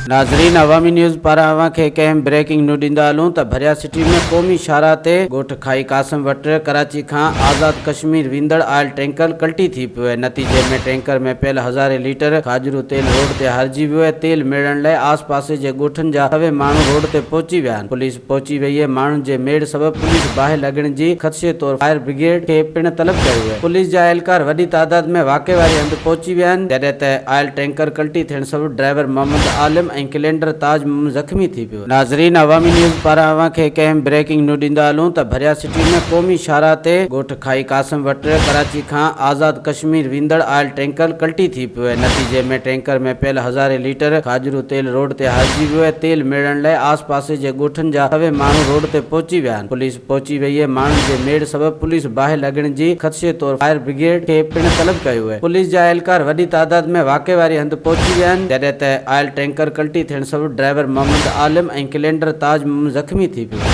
नाज़रीन, अवामी न्यूज़ पारां अव्हांखे कंहिं ब्रेकिंग न्यूज़ ॾींदा हलूं त भरिया सिटी में क़ौमी शाहराह ते ॻोठ खाई कासिम वटि कराची खां आज़ाद कश्मीर वेंदड़ ऑयल टैंकर कल्टी थी पियो आहे। नतीजे में टैंकर में पियल हज़ारे लीटर खाजरू तेल रोड ते हारिजी वियो आहे। तेल मिलण लाइ आस पासे जे ॻोठनि जा सभई माण्हू रोड ते पहुची विया आहिनि। पुलिस पहुची वई आहे। माण्हुनि जे मेड़ सबबि पुलिस बाहि लॻण जी ख़दशे तौरु फायर ब्रिगेड खे पिण तलब कयो आहे। पुलिस जा एहलकार वॾी तादाद में वाक़े वारी हंधि पहुची विया आहिनि, जॾहिं त ऑयल टैंकर कल्टी थियण सबबि ड्राइवर मोहम्मद आलिम ऐं कैलेंडर ताज ज़ख़्मी थी पियो। नाज़रीन, अवामी न्यूज़ पारां अव्हांखे कंहिं ब्रेकिंग न्यूज़ ॾींदा हलूं त भरिया सिटी में क़ौमी शाहराह ते ॻोठ खाई कासिम वटि कराची खां आज़ाद कश्मीर वेंदड़ ऑयल टैंकर कल्टी थी पियो आहे। नतीजे में टैंकर में पियल हज़ारे लीटर खाजरू तेल रोड ते हारिजी वियो आहे। तेल मिलण लाइ आस पासे जे ॻोठनि जा सभई माण्हू रोड ते पहुची विया आहिनि। पुलिस पहुची वई आहे। माण्हुनि जे मेड़ सबबि पुलिस बाहि लॻण जी ख़दशे तौरु फायर ब्रिगेड खे पिण तलब कयो आहे। पुलिस जा एहलकार वॾी तादाद में वाक़े वारी हंधि पहुची विया आहिनि, जॾहिं त ऑयल टैंकर कल्टी थियण सबबि ड्राइवर मोहम्मद आलिम ऐं कैलेंडर ताज ज़ख़्मी थी पियो।